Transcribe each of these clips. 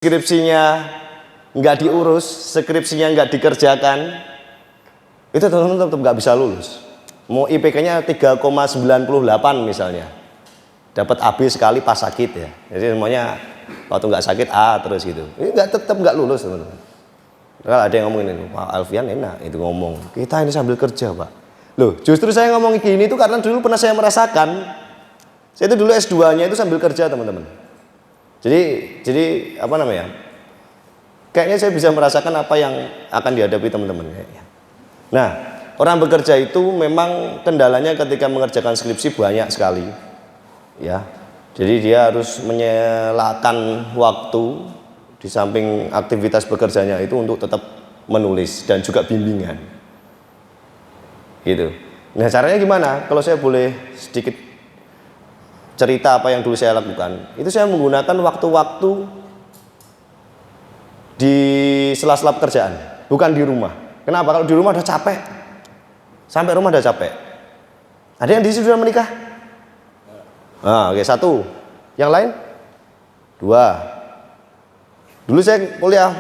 skripsinya nggak diurus, skripsinya nggak dikerjakan, itu teman-teman tetap nggak bisa lulus. Mau IPK-nya 3,98 misalnya, dapat AB sekali pas sakit ya. Jadi semuanya waktu nggak sakit A terus gitu. Ini tetap nggak lulus teman-teman. Kalau ada yang ngomongin ini, Pak Alfian enak itu ngomong, kita ini sambil kerja Pak. Loh, justru saya ngomong gini itu karena dulu pernah saya merasakan. Saya itu dulu S2-nya itu sambil kerja teman-teman. Jadi apa namanya? Kayaknya saya bisa merasakan apa yang akan dihadapi teman-teman. Nah, orang bekerja itu memang kendalanya ketika mengerjakan skripsi banyak sekali, ya. Jadi dia harus menyelakan waktu di samping aktivitas bekerjanya itu untuk tetap menulis dan juga bimbingan. Gitu. Nah, caranya gimana? Kalau saya boleh sedikit cerita apa yang dulu saya lakukan, itu saya menggunakan waktu-waktu di sela-sela pekerjaan, bukan di rumah. Kenapa? Kalau di rumah udah capek, sampai rumah udah capek. Ada yang di sini sudah menikah? Nah, oke, satu. Yang lain? Dua. Dulu saya kuliah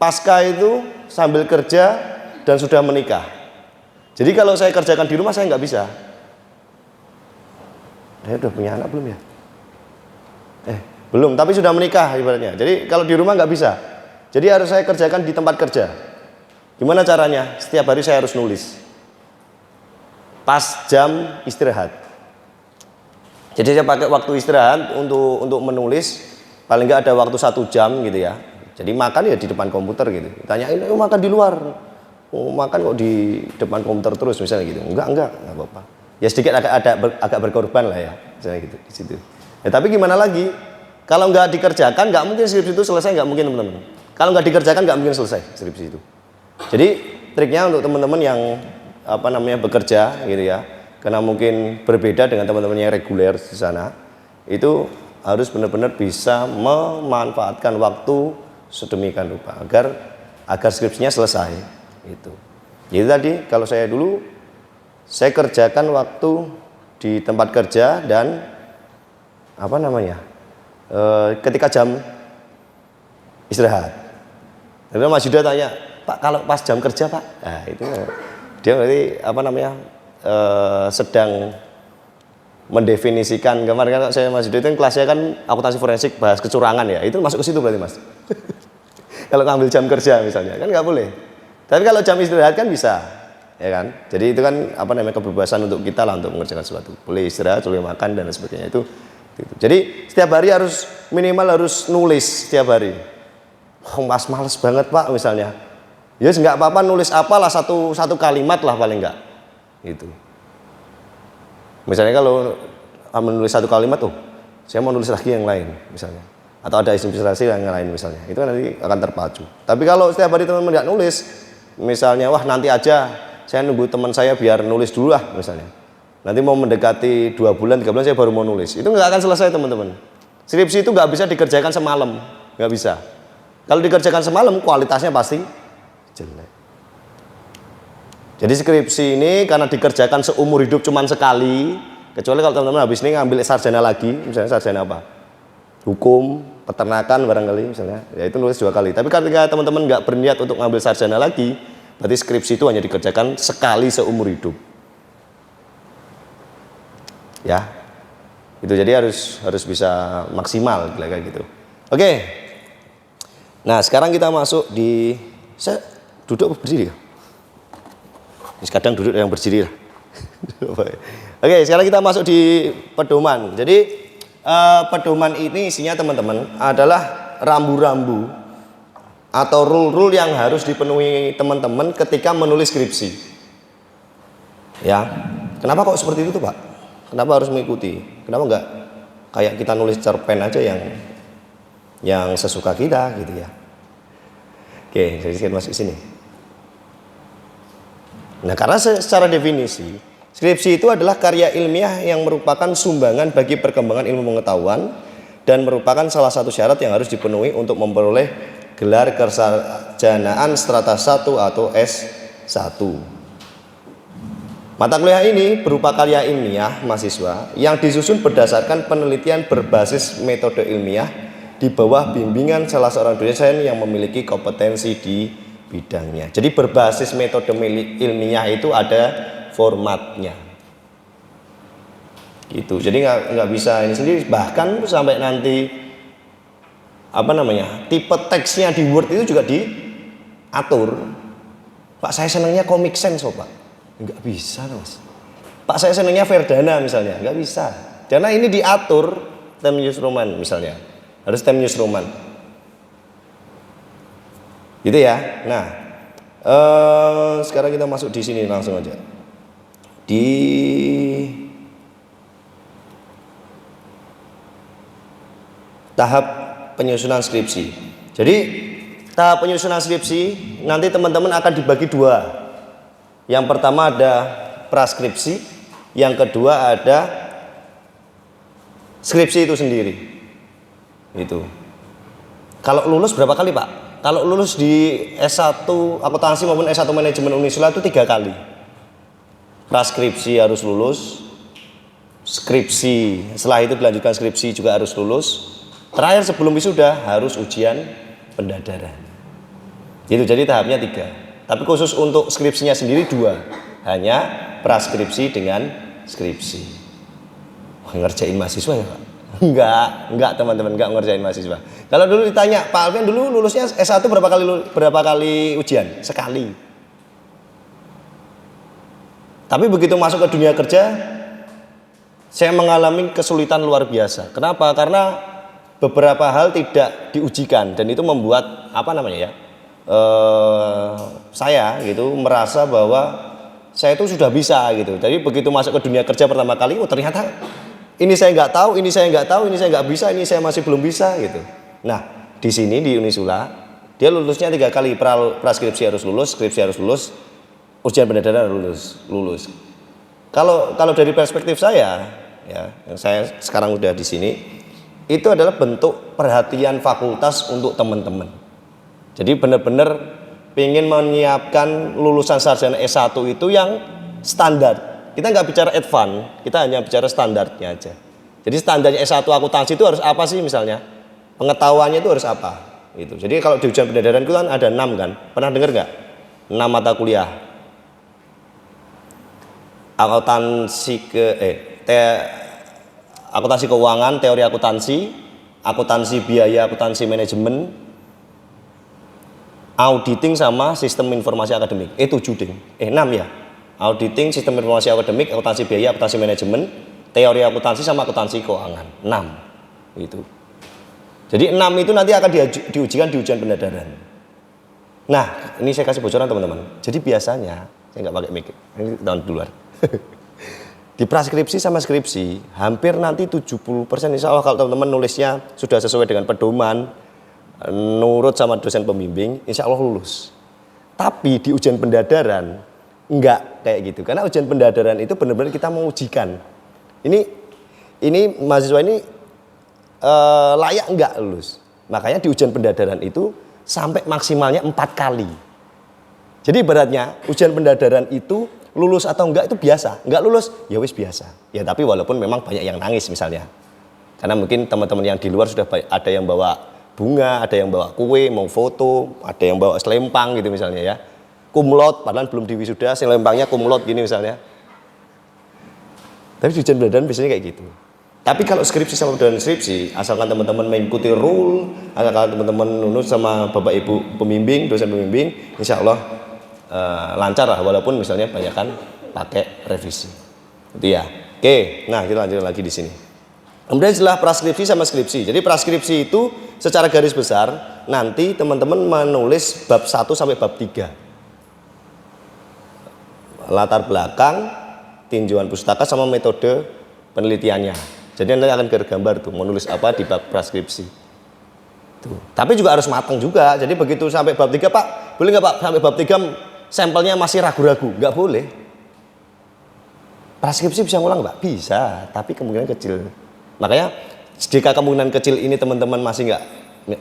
pasca itu sambil kerja dan sudah menikah. Jadi kalau saya kerjakan di rumah saya nggak bisa. Saya udah punya anak belum ya? Belum, tapi sudah menikah ibaratnya. Jadi kalau di rumah nggak bisa. Jadi harus saya kerjakan di tempat kerja. Gimana caranya? Setiap hari saya harus nulis. Pas jam istirahat. Jadi saya pakai waktu istirahat untuk menulis. Paling nggak ada waktu 1 jam gitu ya. Jadi makan ya di depan komputer gitu. Tanyain, makan di luar. Makan kok di depan komputer terus misalnya gitu. Enggak apa-apa. Ya sedikit agak berkorban lah ya, misalnya gitu di situ. Ya tapi gimana lagi? Kalau nggak dikerjakan, nggak mungkin skripsi itu selesai, nggak mungkin teman-teman. Kalau nggak dikerjakan, nggak mungkin selesai skripsi itu. Jadi triknya untuk teman-teman yang apa namanya bekerja gitu ya, karena mungkin berbeda dengan teman-teman yang reguler di sana, itu harus benar-benar bisa memanfaatkan waktu sedemikian rupa agar skripsinya selesai. Itu. Jadi tadi kalau saya dulu saya kerjakan waktu di tempat kerja dan apa namanya ketika jam istirahat. Lalu Mas Yuda tanya, Pak kalau pas jam kerja Pak, nah itu dia berarti apa namanya sedang mendefinisikan. Kemarin kan saya Mas Yuda itu kelasnya kan akuntansi forensik bahas kecurangan ya, itu masuk ke situ berarti Mas. Kalau ngambil jam kerja misalnya kan nggak boleh. Tapi kalau jam istirahat kan bisa. Ya kan, jadi itu kan apa namanya kebebasan untuk kita lah untuk mengerjakan sesuatu, boleh istirahat, boleh makan dan sebagainya itu. Jadi setiap hari harus minimal harus nulis setiap hari. Mas males banget Pak misalnya, ya nggak apa-apa nulis apalah satu kalimat lah paling nggak. Itu. Misalnya kalau menulis 1 kalimat saya mau nulis lagi yang lain misalnya, atau ada inspirasi yang lain misalnya, itu nanti akan terpacu. Tapi kalau setiap hari teman-teman nggak nulis, misalnya wah nanti aja. Saya nunggu teman saya biar nulis dulu lah misalnya. Nanti mau mendekati 2 bulan, 3 bulan saya baru mau nulis. Itu nggak akan selesai teman-teman. Skripsi itu nggak bisa dikerjakan semalam, nggak bisa. Kalau dikerjakan semalam kualitasnya pasti jelek. Jadi skripsi ini karena dikerjakan seumur hidup cuman sekali, kecuali kalau teman-teman habis ini ngambil sarjana lagi, misalnya sarjana apa? Hukum, peternakan barangkali misalnya, ya itu nulis 2 kali. Tapi ketika teman-teman nggak berniat untuk ngambil sarjana lagi, berarti skripsi itu hanya dikerjakan sekali seumur hidup. Ya. Itu jadi harus bisa maksimal kayak gitu. Oke. Nah, sekarang kita masuk di saya duduk apa berdiri? Kadang duduk yang berdiri lah. Oke, sekarang kita masuk di pedoman. Jadi pedoman ini isinya teman-teman adalah rambu-rambu atau rule-rule yang harus dipenuhi teman-teman ketika menulis skripsi. Ya, kenapa kok seperti itu Pak? Kenapa harus mengikuti? Kenapa enggak kayak kita nulis cerpen aja yang sesuka kita gitu ya? Oke, jadi kita masuk sini. Nah, karena secara definisi skripsi itu adalah karya ilmiah yang merupakan sumbangan bagi perkembangan ilmu pengetahuan dan merupakan salah satu syarat yang harus dipenuhi untuk memperoleh gelar kesarjanaan strata 1 atau S1. Mata kuliah ini berupa karya ilmiah mahasiswa yang disusun berdasarkan penelitian berbasis metode ilmiah di bawah bimbingan salah seorang dosen yang memiliki kompetensi di bidangnya. Jadi berbasis metode ilmiah itu ada formatnya. Gitu. Jadi nggak bisa ini sendiri. Bahkan sampai nanti tipe teksnya di Word itu juga diatur. Pak, saya senangnya Comic Sans, Pak. Nggak bisa, Mas. Pak, saya senangnya Verdana misalnya, nggak bisa. Karena ini diatur Time News Roman misalnya. Harus Time News Roman. Gitu ya. Nah, sekarang kita masuk di sini langsung aja. Di tahap penyusunan skripsi. Jadi tahap penyusunan skripsi nanti teman-teman akan dibagi dua. Yang pertama ada praskripsi, yang kedua ada skripsi itu sendiri. Itu. Kalau lulus berapa kali, Pak? Kalau lulus di S1 akuntansi maupun S1 manajemen Unisula itu 3 kali. Praskripsi harus lulus, skripsi setelah itu dilanjutkan skripsi juga harus lulus. Terakhir sebelum wisuda harus ujian pendadaran. Gitu, jadi tahapnya 3. Tapi khusus untuk skripsinya sendiri 2. Hanya praskripsi dengan skripsi. Wah, ngerjain mahasiswa ya, Pak? Enggak teman-teman, enggak ngerjain mahasiswa. Kalau dulu ditanya, Pak Alvin dulu lulusnya S1 berapa kali ujian? Sekali. Tapi begitu masuk ke dunia kerja, saya mengalami kesulitan luar biasa. Kenapa? Karena beberapa hal tidak diujikan dan itu membuat saya gitu merasa bahwa saya itu sudah bisa gitu. Jadi begitu masuk ke dunia kerja pertama kali, ternyata ini saya nggak tahu, ini saya nggak bisa, ini saya masih belum bisa gitu. Nah, di sini di Unisula dia lulusnya 3 kali, praskripsi harus lulus, skripsi harus lulus, ujian pendadaran lulus. Kalau dari perspektif saya, ya, yang saya sekarang udah di sini, itu adalah bentuk perhatian fakultas untuk teman-teman. Jadi benar-benar ingin menyiapkan lulusan sarjana S1 itu yang standar. Kita nggak bicara advance, kita hanya bicara standarnya aja. Jadi standarnya S1 akuntansi itu harus apa sih misalnya? Pengetahuannya itu harus apa? Gitu. Jadi kalau di ujian pendadaran itu kan ada 6 kan? Pernah dengar nggak? 6 mata kuliah. Akuntansi keuangan, teori akuntansi biaya, akuntansi manajemen, auditing sama sistem informasi akademik. 7 ding. 6 ya. Auditing, sistem informasi akademik, akuntansi biaya, akuntansi manajemen, teori akuntansi sama akuntansi keuangan. 6. Itu. Jadi 6 itu nanti akan diujikan di ujian pendadaran. Nah, ini saya kasih bocoran teman-teman. Jadi biasanya saya nggak pakai mic. Ini tahun di luar. Di praskripsi sama skripsi hampir nanti 70% insya Allah kalau teman-teman nulisnya sudah sesuai dengan pedoman, nurut sama dosen pembimbing, insya Allah lulus. Tapi di ujian pendadaran enggak kayak gitu, karena ujian pendadaran itu benar-benar kita mengujikan ini mahasiswa ini layak enggak lulus. Makanya di ujian pendadaran itu sampai maksimalnya 4 kali. Jadi ibaratnya ujian pendadaran itu lulus atau enggak itu biasa, enggak lulus ya wis biasa. Ya tapi walaupun memang banyak yang nangis misalnya, karena mungkin teman-teman yang di luar sudah ada yang bawa bunga, ada yang bawa kue, mau foto, ada yang bawa selempang gitu misalnya ya. Kumlot, padahal belum diwisuda, selempangnya kumlot gini misalnya. Tapi di ujian pendadaran biasanya kayak gitu. Tapi kalau skripsi sama pendadaran skripsi, asalkan teman-teman mengikuti rule, asalkan teman-teman lulus sama bapak ibu pembimbing, dosen pembimbing, insya Allah lancar lah, walaupun misalnya banyak kan pakai revisi. Itu ya. Oke, nah kita lanjut lagi di sini. Kemudian setelah praskripsi sama skripsi. Jadi praskripsi itu secara garis besar nanti teman-teman menulis bab 1 sampai bab 3. Latar belakang, tinjauan pustaka sama metode penelitiannya. Jadi nanti akan tergambar tuh menulis apa di bab praskripsi. Tuh. Tapi juga harus matang juga. Jadi begitu sampai bab 3, Pak, boleh nggak Pak sampai bab 3 sampelnya masih ragu-ragu? Nggak boleh. Praskripsi bisa ngulang, Pak? Bisa, tapi kemungkinan kecil. Makanya jika kemungkinan kecil ini teman-teman masih nggak,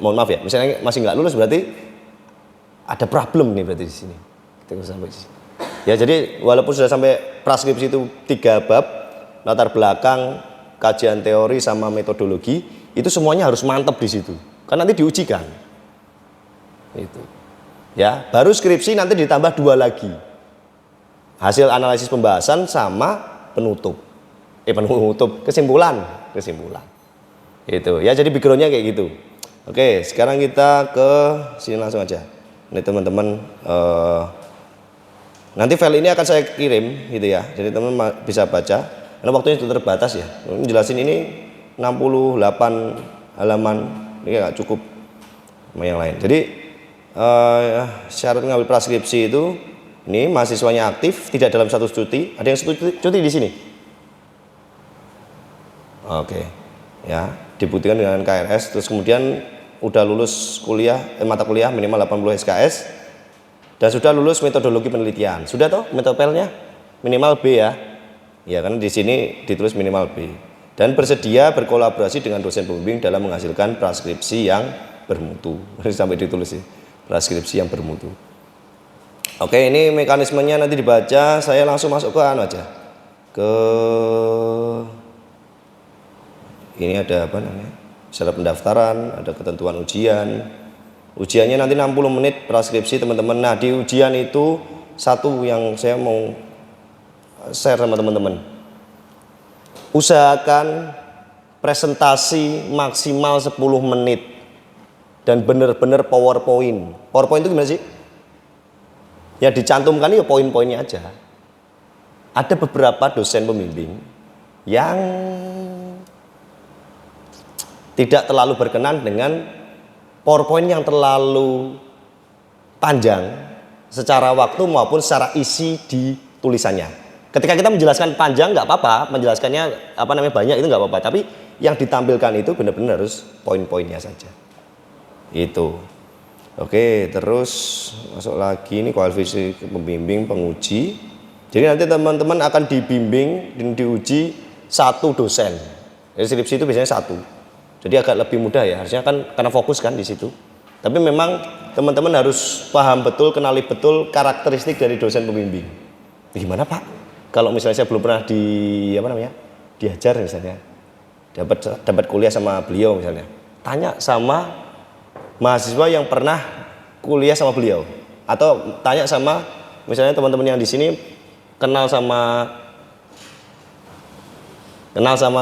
mohon maaf ya, misalnya masih nggak lulus berarti ada problem nih berarti di sini. Kita sampai di sini. Ya jadi walaupun sudah sampai praskripsi itu 3 bab, latar belakang, kajian teori sama metodologi, itu semuanya harus mantep di situ. Kan nanti diujikan. Itu. Ya, baru skripsi nanti ditambah 2 lagi. Hasil analisis pembahasan sama penutup. Kesimpulan. Gitu. Ya, jadi backgroundnya kayak gitu. Oke, sekarang kita ke sini langsung aja. Ini teman-teman nanti file ini akan saya kirim gitu ya. Jadi teman-teman bisa baca. Karena waktunya itu terbatas ya. Jelasin ini 68 halaman. Ini nggak cukup sama yang lain. Jadi syarat mengambil praskripsi itu ini mahasiswanya aktif, tidak dalam status cuti. Ada yang cuti di sini? Oke. Ya, dibuktikan dengan KRS. Terus kemudian udah lulus kuliah, mata kuliah minimal 80 SKS dan sudah lulus metodologi penelitian. Sudah toh metopelnya minimal B ya. Ya, karena di sini ditulis minimal B. Dan bersedia berkolaborasi dengan dosen pembimbing dalam menghasilkan praskripsi yang bermutu. Sampai ditulis sih, praskripsi yang bermutu. Oke, ini mekanismenya nanti dibaca. Saya langsung masuk ke anu aja. Ini ada apa namanya? Syarat pendaftaran, ada ketentuan ujian. Ujiannya nanti 60 menit praskripsi teman-teman. Nah, di ujian itu satu yang saya mau share sama teman-teman. Usahakan presentasi maksimal 10 menit dan benar-benar PowerPoint. PowerPoint itu gimana sih? Ya dicantumkan ya poin-poinnya aja. Ada beberapa dosen pembimbing yang tidak terlalu berkenan dengan PowerPoint yang terlalu panjang secara waktu maupun secara isi di tulisannya. Ketika kita menjelaskan panjang nggak apa-apa, menjelaskannya banyak itu nggak apa-apa. Tapi yang ditampilkan itu benar-benar harus poin-poinnya saja. Itu. Oke, terus masuk lagi ini kualifikasi pembimbing penguji. Jadi nanti teman-teman akan dibimbing dan diuji 1 dosen. Skripsi itu biasanya 1. Jadi agak lebih mudah ya, harusnya kan karena fokus kan di situ. Tapi memang teman-teman harus paham betul, kenali betul karakteristik dari dosen pembimbing. Gimana Pak? Kalau misalnya saya belum pernah diajar misalnya, dapat kuliah sama beliau misalnya, tanya sama mahasiswa yang pernah kuliah sama beliau, atau tanya sama misalnya teman-teman yang di sini kenal sama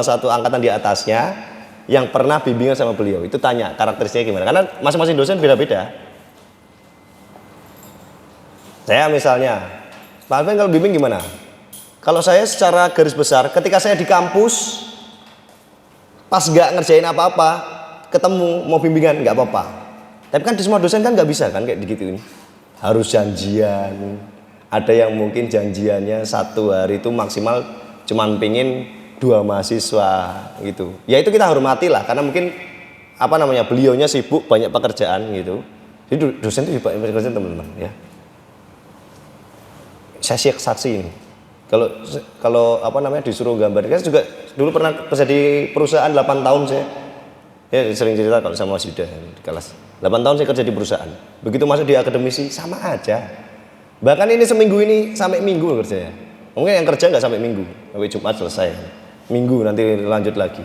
satu angkatan di atasnya yang pernah bimbingan sama beliau, itu tanya karakteristiknya gimana, karena masing-masing dosen beda-beda. Saya misalnya, Pak Alvin kalau bimbing gimana? Kalau saya secara garis besar, ketika saya di kampus, pas nggak ngerjain apa-apa, ketemu mau bimbingan nggak apa-apa. Tapi kan di semua dosen kan nggak bisa kan kayak gitu ini. Harus janjian. Ada yang mungkin janjiannya 1 hari itu maksimal cuman pingin 2 mahasiswa gitu. Ya itu kita hormati lah karena mungkin beliaunya sibuk banyak pekerjaan gitu. Jadi dosen itu banyak pekerjaan teman-teman ya. Saya siap saksi ini. Kalau disuruh gambar, kan juga dulu pernah kerja di perusahaan 8 tahun saya. Ya sering cerita kalau sama Mas Yuda di kelas. 8 tahun saya kerja di perusahaan. Begitu masuk di akademisi sama aja. Bahkan ini seminggu ini sampai minggu kerja ya. Mungkin yang kerja nggak sampai minggu, sampai Jumat selesai. Minggu nanti lanjut lagi.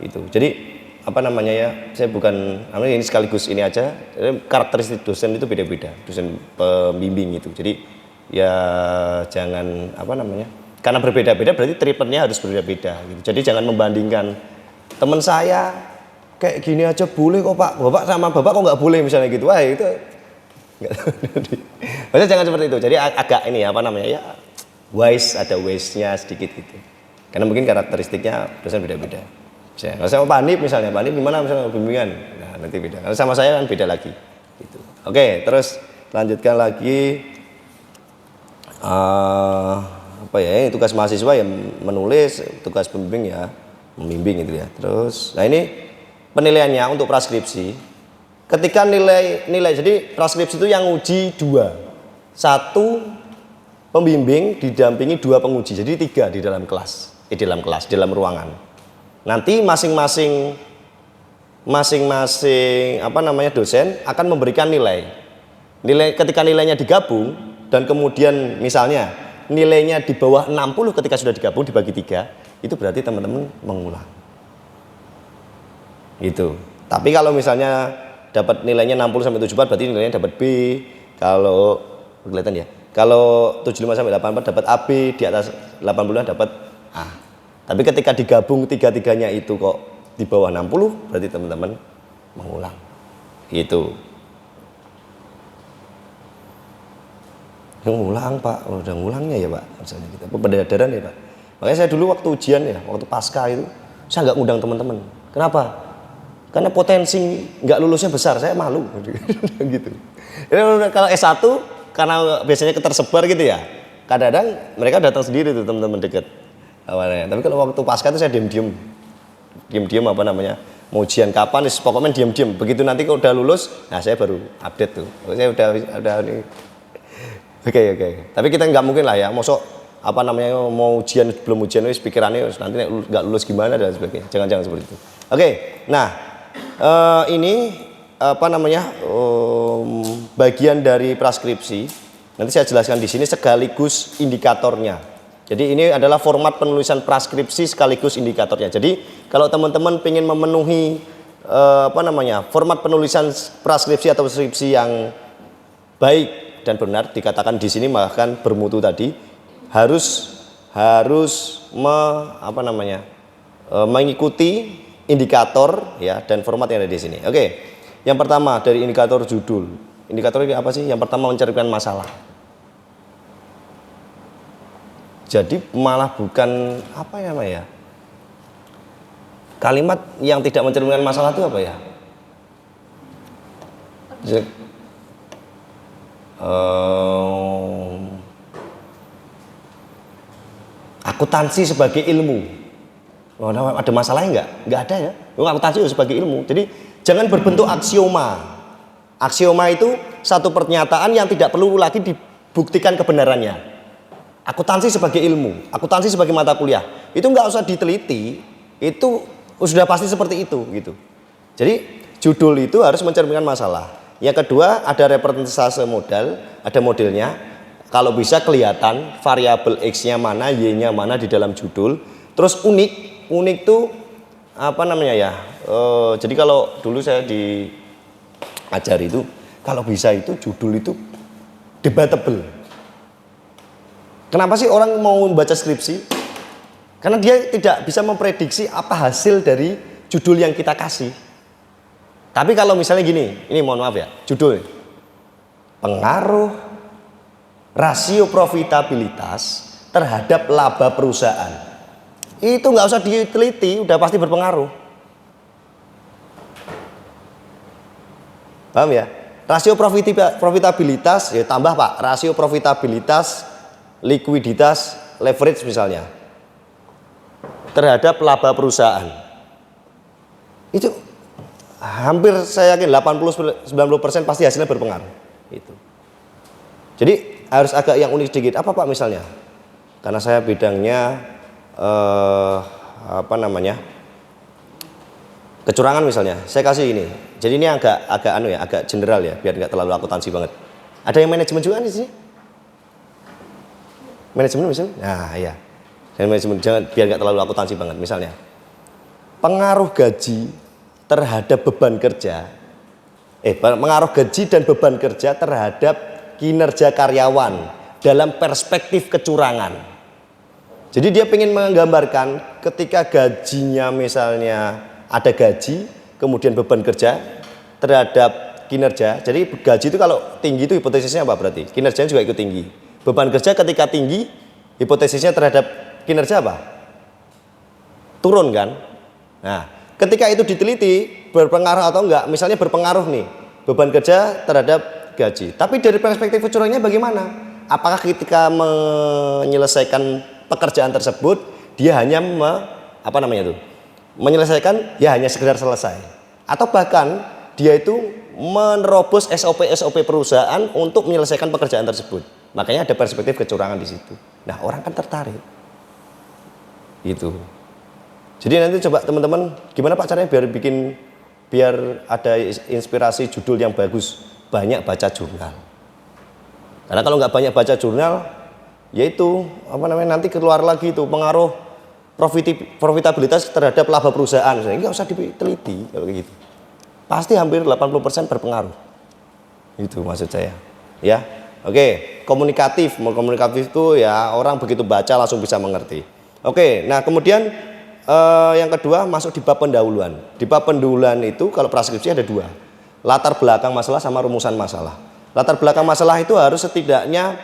Itu. Jadi saya bukan ini sekaligus ini aja. Karakteristik dosen itu beda-beda. Dosen pembimbing itu. Jadi ya jangan karena berbeda-beda berarti treatmentnya harus berbeda-beda gitu. Jadi jangan membandingkan teman saya kayak gini aja boleh kok Pak, Bapak sama Bapak kok nggak boleh misalnya gitu. Wah itu maksudnya jangan seperti itu. Jadi agak ini wise, ada wise-nya sedikit gitu. Karena mungkin karakteristiknya dosen beda-beda. Kalau sama Pak Hanif misalnya, Pak Hanif gimana misalnya bimbingan? Nah, nanti beda. Kalau sama saya kan beda lagi. Gitu. Oke, terus lanjutkan lagi. Tugas mahasiswa yang menulis, tugas pembimbing ya membimbing gitu ya. Terus, nah ini penilaiannya untuk praskripsi. Ketika nilai jadi praskripsi itu yang uji 2, 1 pembimbing didampingi 2 penguji, jadi 3 di dalam kelas, di dalam ruangan. Nanti masing-masing dosen akan memberikan nilai. Ketika nilainya digabung dan kemudian misalnya nilainya di bawah 60 ketika sudah digabung dibagi 3, itu berarti teman-teman mengulang. Itu. Tapi kalau misalnya dapat nilainya 60 sampai 74 berarti nilainya dapat B. Kalau kelihatan ya. Kalau 75 sampai 84 dapat AB, di atas 80 dapat A. Tapi ketika digabung tiga-tiganya itu kok di bawah 60, berarti teman-teman mengulang. Gitu. Ngulang Pak, udah ngulangnya ya Pak. Misalnya kita pendadaran ya Pak. Makanya saya dulu waktu ujian ya, waktu pasca itu saya nggak ngundang teman-teman. Kenapa? Karena potensi nggak lulusnya besar, saya malu. Gitu. Kalau S1 karena biasanya ketersebar gitu ya. Kadang-kadang mereka datang sendiri tuh teman-teman dekat awalnya. Tapi kalau waktu pasca itu saya diam-diam apa namanya? Mau ujian kapan? Pokoknya diam-diam. Begitu nanti kalau udah lulus, nah saya baru update tuh. Saya udah ini. Oke. Tapi kita nggak mungkin lah ya. Mosok apa namanya mau ujian belum ujian wis pikirannya nanti nggak lulus gimana dan sebagainya. Jangan seperti itu. Oke. Nah, ini apa namanya bagian dari praskripsi. Nanti saya jelaskan di sini sekaligus indikatornya. Jadi ini adalah format penulisan praskripsi sekaligus indikatornya. Jadi kalau teman-teman ingin memenuhi apa namanya format penulisan praskripsi atau skripsi yang baik dan benar, dikatakan di sini bahkan bermutu tadi, harus mengikuti indikator ya dan format yang ada di sini. Oke. Yang pertama dari indikator judul. Indikator ini apa sih? Yang pertama mencerminkan masalah. Jadi malah bukan apa ya Pak ya? Kalimat yang tidak mencerminkan masalah itu apa ya? Akuntansi sebagai ilmu. Oh, ada masalahnya enggak? Enggak ada ya. Akuntansi sebagai ilmu. Jadi jangan berbentuk aksioma. Aksioma itu satu pernyataan yang tidak perlu lagi dibuktikan kebenarannya. Akuntansi sebagai ilmu, akuntansi sebagai mata kuliah. Itu enggak usah diteliti. Itu sudah pasti seperti itu gitu. Jadi judul itu harus mencerminkan masalah. Yang kedua ada representase modal, ada modelnya. Kalau bisa kelihatan variabel X-nya mana, Y-nya mana di dalam judul. Terus unik tuh apa namanya ya? Jadi kalau dulu saya diajari itu, kalau bisa itu judul itu debatable. Kenapa sih orang mau membaca skripsi? Karena dia tidak bisa memprediksi apa hasil dari judul yang kita kasih. Tapi kalau misalnya gini, ini mohon maaf ya, judul pengaruh rasio profitabilitas terhadap laba perusahaan. Itu nggak usah diteliti, udah pasti berpengaruh. Paham ya? Rasio profitabilitas, ya tambah Pak, rasio profitabilitas, likuiditas, leverage misalnya, terhadap laba perusahaan. Itu hampir saya yakin 80-90% pasti hasilnya berpengaruh. Itu. Jadi harus agak yang unik sedikit. Apa Pak misalnya? Karena saya bidangnya kecurangan misalnya. Saya kasih ini. Jadi ini agak general ya, biar nggak terlalu akuntansi banget. Ada yang manajemen juga di sini? Manajemen misalnya? Nah iya. Dan manajemen jangan biar nggak terlalu akuntansi banget. Misalnya pengaruh gaji terhadap beban kerja, pengaruh gaji dan beban kerja terhadap kinerja karyawan dalam perspektif kecurangan. Jadi dia ingin menggambarkan ketika gajinya misalnya ada gaji, kemudian beban kerja terhadap kinerja. Jadi gaji itu kalau tinggi itu hipotesisnya apa berarti? Kinerjanya juga ikut tinggi. Beban kerja ketika tinggi, hipotesisnya terhadap kinerja apa? Turun kan? Nah, ketika itu diteliti berpengaruh atau enggak, misalnya berpengaruh nih beban kerja terhadap gaji. Tapi dari perspektif kecurangannya bagaimana? Apakah ketika menyelesaikan pekerjaan tersebut dia hanya menyelesaikan ya hanya sekedar selesai, atau bahkan dia itu menerobos SOP perusahaan untuk menyelesaikan pekerjaan tersebut. Makanya ada perspektif kecurangan di situ. Nah, orang kan tertarik. Gitu. Jadi nanti coba teman-teman gimana Pak caranya biar ada inspirasi judul yang bagus, banyak baca jurnal. Karena kalau nggak banyak baca jurnal, yaitu nanti keluar lagi itu pengaruh profitabilitas terhadap laba perusahaan. Ini nggak usah diteliti kalau kayak gitu. Pasti hampir 80% berpengaruh. Itu maksud saya. Ya. Oke, komunikatif. Komunikatif itu ya orang begitu baca langsung bisa mengerti. Oke, nah kemudian yang kedua masuk di bab pendahuluan. Di bab pendahuluan itu kalau praskripsi ada dua. Latar belakang masalah sama rumusan masalah. Latar belakang masalah itu harus setidaknya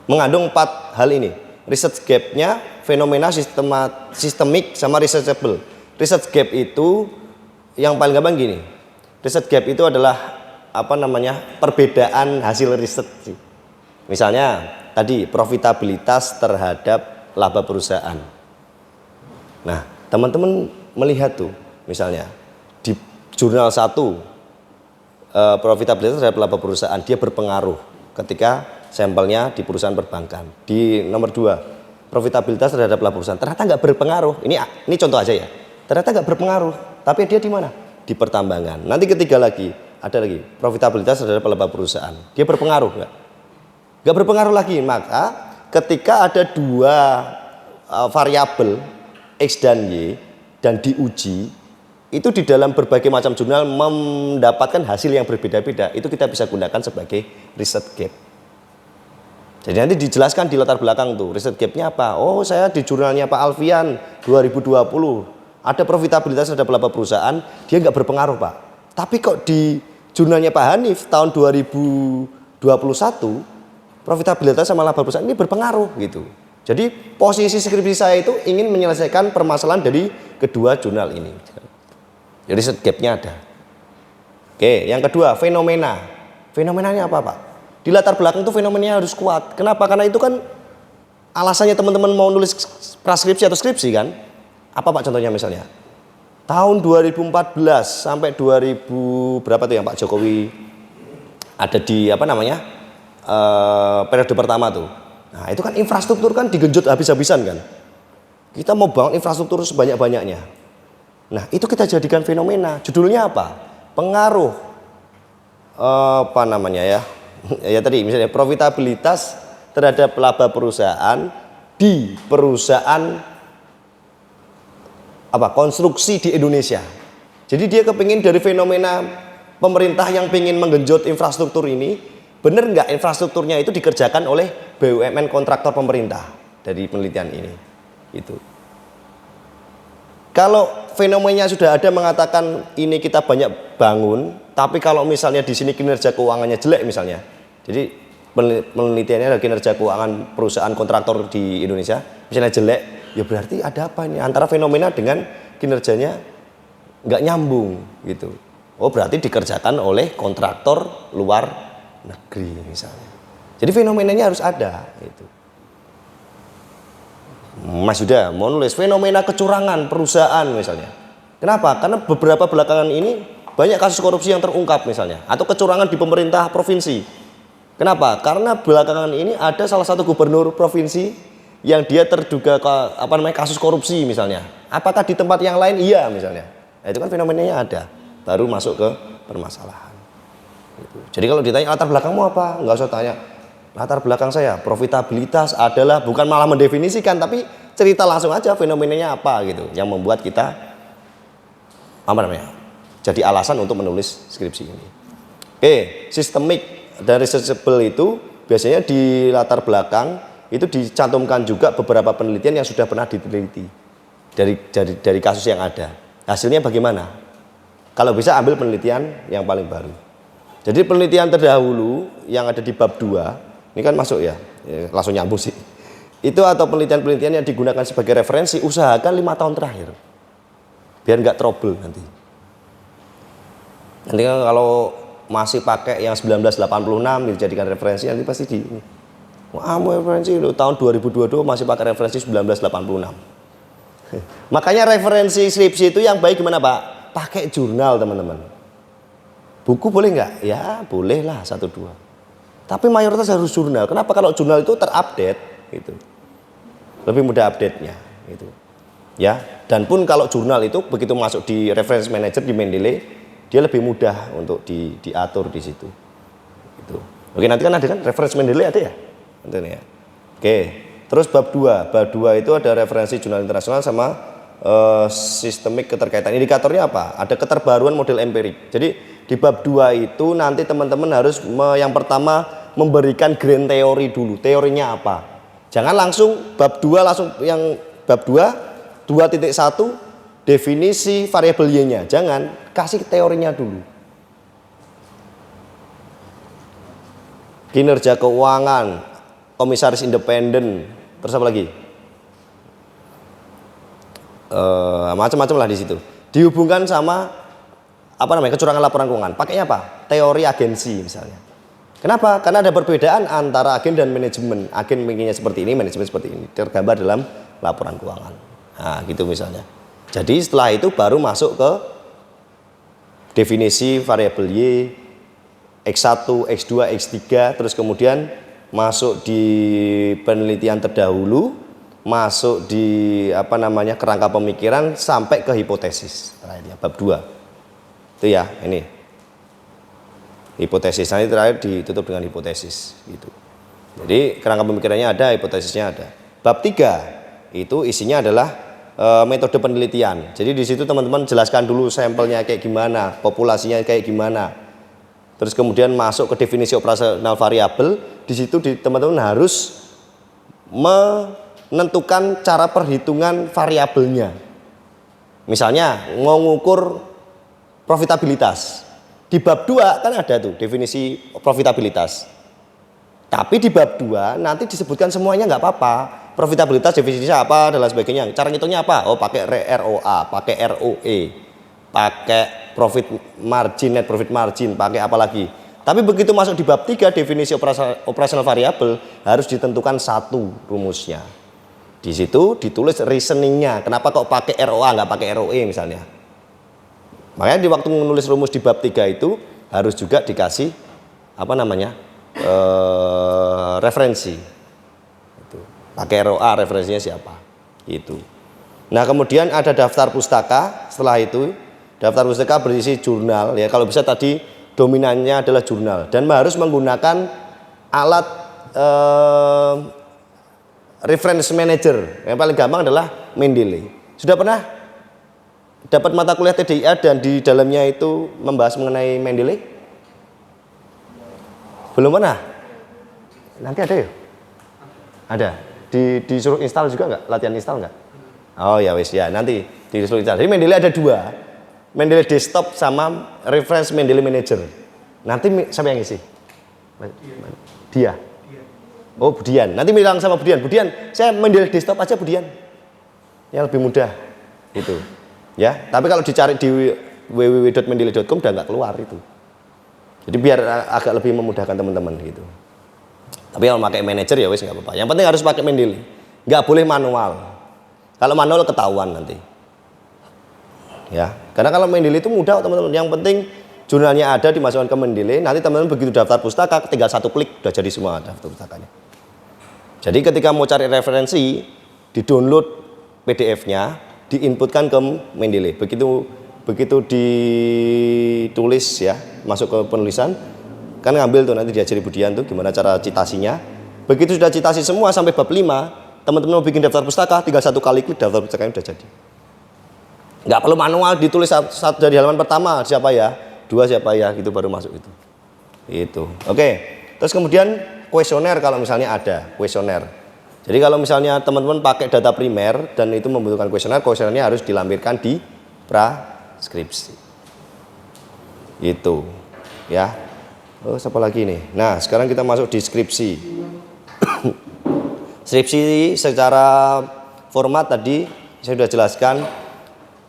mengandung 4 hal ini. Research gap-nya, fenomena sistemik sama researchable. Research gap itu yang paling gampang gini. Research gap itu adalah perbedaan hasil riset. Misalnya tadi profitabilitas terhadap laba perusahaan. Nah, teman-teman melihat tuh misalnya di jurnal 1 profitabilitas terhadap laba perusahaan dia berpengaruh ketika sampelnya di perusahaan perbankan. Di nomor 2 profitabilitas terhadap laba perusahaan ternyata nggak berpengaruh. Ini contoh aja ya. Ternyata nggak berpengaruh. Tapi dia di mana? Di pertambangan. Nanti ketiga lagi ada lagi profitabilitas terhadap laba perusahaan. Dia berpengaruh nggak? Nggak berpengaruh lagi. Maka ketika ada 2 variabel X dan Y dan diuji itu di dalam berbagai macam jurnal mendapatkan hasil yang berbeda-beda, itu kita bisa gunakan sebagai research gap. Jadi nanti dijelaskan di latar belakang tuh research gapnya apa. Oh, saya di jurnalnya Pak Alfian 2020 ada profitabilitas terhadap laba perusahaan, dia nggak berpengaruh Pak. Tapi kok di jurnalnya Pak Hanif tahun 2021 profitabilitas sama laba perusahaan ini berpengaruh gitu. Jadi posisi skripsi saya itu ingin menyelesaikan permasalahan dari kedua jurnal ini. Jadi research gap-nya ada. Oke, yang kedua fenomena. Fenomenanya apa Pak? Di latar belakang itu fenomenanya harus kuat. Kenapa? Karena itu kan alasannya teman-teman mau nulis praskripsi atau skripsi kan? Apa Pak contohnya misalnya? Tahun 2014 sampai 2000 berapa tuh yang Pak Jokowi ada di periode pertama tuh. Nah itu kan infrastruktur kan digenjot habis-habisan kan. Kita mau bangun infrastruktur sebanyak-banyaknya. Nah itu kita jadikan fenomena. Judulnya apa? Pengaruh ya tadi misalnya profitabilitas terhadap laba perusahaan di perusahaan konstruksi di Indonesia. Jadi dia kepingin dari fenomena pemerintah yang pengen menggenjot infrastruktur ini, benar nggak infrastrukturnya itu dikerjakan oleh BUMN kontraktor pemerintah dari penelitian ini. Itu. Kalau fenomenanya sudah ada mengatakan ini kita banyak bangun, tapi kalau misalnya di sini kinerja keuangannya jelek misalnya, jadi penelitiannya ada kinerja keuangan perusahaan kontraktor di Indonesia misalnya jelek, ya berarti ada apa ini antara fenomena dengan kinerjanya nggak nyambung gitu. Oh berarti dikerjakan oleh kontraktor luar negeri misalnya. Jadi fenomenanya harus ada gitu. Mas Yuda mau nulis fenomena kecurangan perusahaan misalnya. Kenapa? Karena beberapa belakangan ini banyak kasus korupsi yang terungkap misalnya, atau kecurangan di pemerintah provinsi. Kenapa? Karena belakangan ini ada salah satu gubernur provinsi yang dia terduga kasus korupsi misalnya. Apakah di tempat yang lain? Iya misalnya. Nah, itu kan fenomenanya ada, baru masuk ke permasalahan. Gitu. Jadi kalau ditanya latar belakangmu apa? Nggak usah tanya. Latar belakang saya profitabilitas adalah bukan malah mendefinisikan, tapi cerita langsung aja fenomenanya apa gitu, yang membuat kita jadi alasan untuk menulis skripsi ini. Oke, sistemik dan researchable itu biasanya di latar belakang itu dicantumkan juga beberapa penelitian yang sudah pernah diteliti dari kasus yang ada. Hasilnya bagaimana? Kalau bisa ambil penelitian yang paling baru. Jadi penelitian terdahulu yang ada di bab 2 ini kan masuk ya langsung nyambung sih. Itu atau penelitian-penelitian yang digunakan sebagai referensi usahakan 5 tahun terakhir. Biar nggak trouble nanti. Nanti kan kalau masih pakai yang 1986 dijadikan referensi nanti pasti mau referensi lo tahun 2022 masih pakai referensi 1986. Makanya referensi skripsi itu yang baik gimana Pak? Pakai jurnal teman-teman. Buku boleh nggak? Ya boleh lah 1-2. Tapi mayoritas harus jurnal. Kenapa? Kalau jurnal itu terupdate, gitu, lebih mudah update-nya, gitu. Ya. Dan pun kalau jurnal itu begitu masuk di reference manager di Mendeley, dia lebih mudah untuk diatur di situ. Gitu. Oke, nanti kan ada kan referensi Mendeley ada ya? Nanti ya. Oke, terus bab 2. Bab 2 itu ada referensi jurnal internasional sama sistemik keterkaitan. Indikatornya apa? Ada keterbaruan model empirik. Jadi di bab 2 itu nanti teman-teman harus yang pertama memberikan grand teori dulu. Teorinya apa? Jangan langsung bab 2 langsung yang bab 2 2.1 definisi variabel Y-nya. Jangan, kasih teorinya dulu. Kinerja keuangan, komisaris independen, terus apa lagi? Macam-macam lah di situ. Dihubungkan sama kecurangan laporan keuangan. Pakainya apa? Teori agensi misalnya. Kenapa? Karena ada perbedaan antara agen dan manajemen. Agen mikirnya seperti ini, manajemen seperti ini. Tergambar dalam laporan keuangan. Nah, gitu misalnya. Jadi setelah itu baru masuk ke definisi variabel Y, X1, X2, X3, terus kemudian masuk di penelitian terdahulu, masuk di kerangka pemikiran sampai ke hipotesis. Terakhirnya bab 2. Itu ya, ini. Hipotesis nanti terakhir ditutup dengan hipotesis gitu. Jadi kerangka pemikirannya ada, hipotesisnya ada. Bab 3 itu isinya adalah metode penelitian. Jadi di situ teman-teman jelaskan dulu sampelnya kayak gimana, populasinya kayak gimana. Terus kemudian masuk ke definisi operasional variabel. Di situ teman-teman harus menentukan cara perhitungan variabelnya. Misalnya mau ngukur profitabilitas. Di bab 2 kan ada tuh definisi profitabilitas. Tapi di bab 2 nanti disebutkan semuanya nggak apa-apa. Profitabilitas definisinya apa dan lain sebagainya. Cara ngitungnya apa? Oh, pakai ROA, pakai ROE, pakai profit margin, net profit margin, pakai apa lagi. Tapi begitu masuk di bab 3 definisi operasional variabel harus ditentukan satu rumusnya. Di situ ditulis reasoningnya. Kenapa kok pakai ROA nggak pakai ROE misalnya. Makanya di waktu menulis rumus di bab 3 itu harus juga dikasih referensi. Itu. Pakai ROA referensinya siapa? Itu. Nah, kemudian ada daftar pustaka. Setelah itu daftar pustaka berisi jurnal ya. Kalau bisa tadi dominannya adalah jurnal dan harus menggunakan alat reference manager. Yang paling gampang adalah Mendeley. Sudah pernah dapat mata kuliah TDIA dan di dalamnya itu membahas mengenai Mendeley? Belum pernah? Nanti ada ya? Ada. Disuruh install juga nggak? Latihan install nggak? Oh ya wis ya, nanti disuruh install. Jadi Mendeley ada 2. Mendeley desktop sama reference Mendeley manager. Nanti siapa yang isi? Dia. Oh, Budian. Nanti bilang sama Budian, Budian, saya Mendeley desktop aja Budian. Yang lebih mudah. Itu. Ya, tapi kalau dicari di www.mendeley.com udah nggak keluar itu. Jadi biar agak lebih memudahkan teman-teman gitu. Tapi kalau pakai manager ya wis nggak apa-apa. Yang penting harus pakai Mendeley. Nggak boleh manual. Kalau manual ketahuan nanti. Ya, karena kalau Mendeley itu mudah teman-teman. Yang penting jurnalnya ada dimasukkan ke Mendeley. Nanti teman-teman begitu daftar pustaka tinggal satu klik udah jadi semua daftar pustakanya. Jadi ketika mau cari referensi, di-download PDF-nya, diinputkan ke Mendeley. Begitu ditulis ya, masuk ke penulisan, kan ngambil tuh nanti diajari Budian tuh gimana cara citasinya. Begitu sudah citasi semua sampai bab 5, teman-teman mau bikin daftar pustaka, tinggal satu kali klik daftar pustakanya udah jadi. Nggak perlu manual ditulis satu dari halaman pertama siapa ya, 2 siapa ya, gitu baru masuk itu. Itu. Oke. Terus kemudian kuesioner kalau misalnya ada kuesioner. Jadi kalau misalnya teman-teman pakai data primer dan itu membutuhkan kuesioner, kuesionernya harus dilampirkan di praskripsi. Itu. Ya. Oh, siapa lagi nih? Nah, sekarang kita masuk di skripsi. Skripsi secara format tadi saya sudah jelaskan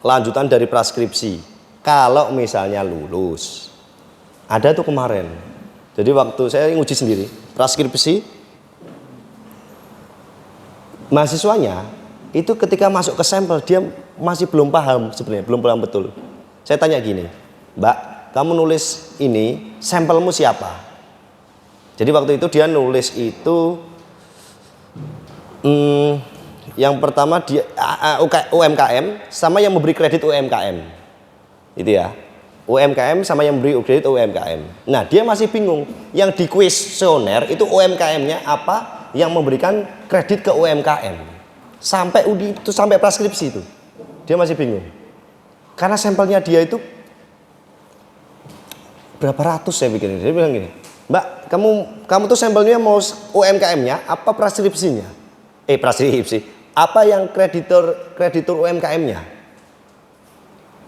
lanjutan dari praskripsi. Kalau misalnya lulus. Ada tuh kemarin. Jadi waktu saya nguji sendiri, praskripsi mahasiswanya itu ketika masuk ke sampel dia masih belum paham sebenarnya, belum paham betul. Saya tanya gini, Mbak, kamu nulis ini sampelmu siapa? Jadi waktu itu dia nulis itu yang pertama dia UMKM sama yang memberi kredit UMKM. Itu ya. UMKM sama yang memberi kredit UMKM. Nah, dia masih bingung. Yang di kuesioner itu UMKM-nya apa, yang memberikan kredit ke UMKM. Sampai itu sampai preskripsi itu. Dia masih bingung. Karena sampelnya dia itu berapa ratus saya pikir. Dia bilang gini, "Mbak, kamu tuh sampelnya mau UMKM-nya apa preskripsinya?" Preskripsi. Apa yang kreditur UMKM-nya?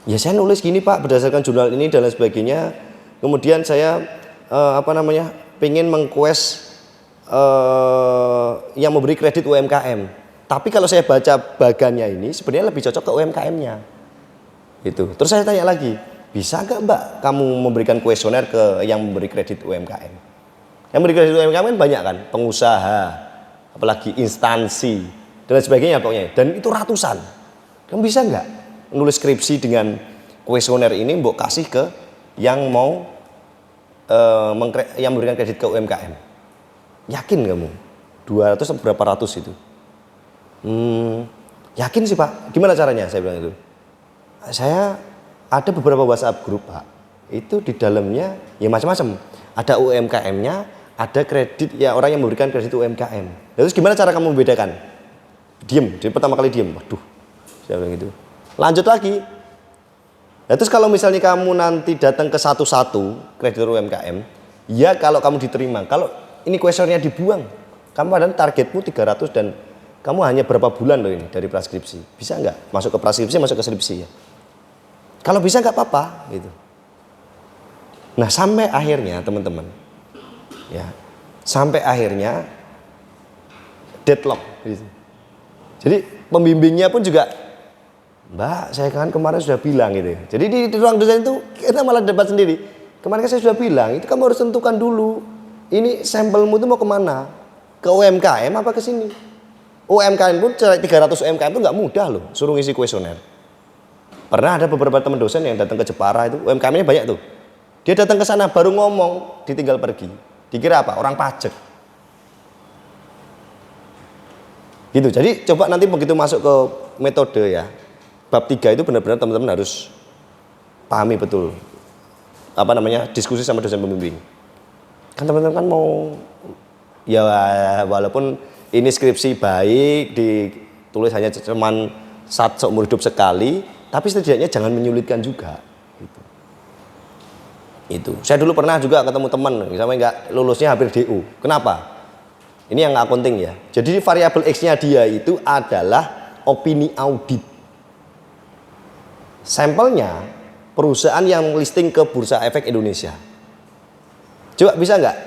Ya saya nulis gini Pak, berdasarkan jurnal ini dan lain sebagainya. Kemudian saya pengen mengquest yang memberi kredit UMKM. Tapi kalau saya baca bagannya ini sebenarnya lebih cocok ke UMKM-nya. Itu. Terus saya tanya lagi, bisa nggak Mbak kamu memberikan kuesioner ke yang memberi kredit UMKM? Yang memberi kredit UMKM kan banyak kan, pengusaha, apalagi instansi dan lain sebagainya pokoknya. Dan itu ratusan. Kamu bisa nggak nulis skripsi dengan kuesioner ini mbok kasih ke yang mau yang memberikan kredit ke UMKM? Yakin kamu? 200 atau berapa ratus itu? Yakin sih Pak. Gimana caranya? Saya bilang itu. Saya ada beberapa WhatsApp grup Pak. Itu di dalamnya ya macam-macam. Ada UMKM-nya, ada kredit ya orang yang memberikan kredit UMKM. Terus gimana cara kamu membedakan? Diem. Jadi pertama kali diem. Waduh. Saya bilang gitu. Lanjut lagi. Nah, terus kalau misalnya kamu nanti datang ke satu-satu kreditur UMKM, ya kalau kamu diterima, kalau ini kuesionernya dibuang, kamu padahal targetmu 300 dan kamu hanya berapa bulan loh ini dari preskripsi. Bisa nggak? Masuk ke preskripsi, masuk ke skripsi ya. Kalau bisa nggak apa-apa gitu. Nah sampai akhirnya teman-teman, ya sampai akhirnya deadlock gitu. Jadi pembimbingnya pun juga, Mbak, saya kan kemarin sudah bilang gitu. Jadi di ruang dosen itu kita malah debat sendiri. Kemarin kan saya sudah bilang, itu kamu harus tentukan dulu. Ini sampelmu itu mau kemana? Ke UMKM apa ke sini? UMKM pun 300 UMKM itu nggak mudah loh, suruh ngisi kuesioner. Pernah ada beberapa teman dosen yang datang ke Jepara itu, UMKM-nya banyak tuh. Dia datang ke sana baru ngomong, ditinggal pergi. Dikira apa? Orang pajak. Gitu. Jadi coba nanti begitu masuk ke metode ya. Bab 3 itu benar-benar teman-teman harus pahami betul diskusi sama dosen pembimbing. Kan teman-teman kan mau ya walaupun ini skripsi baik ditulis hanya cuman seumur hidup sekali, tapi setidaknya jangan menyulitkan juga. Itu. Saya dulu pernah juga ketemu teman, sampai nggak lulusnya hampir DU. Kenapa? Ini yang akunting ya. Jadi variabel X-nya dia itu adalah opini audit. Sampelnya perusahaan yang listing ke Bursa Efek Indonesia. Coba bisa nggak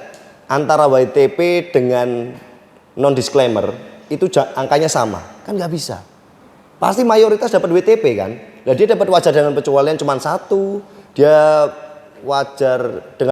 antara WTP dengan non disclaimer itu angkanya sama? Kan nggak bisa. Pasti mayoritas dapat WTP kan. Nah dia dapat wajar dengan pengecualian cuma 1, dia wajar dengan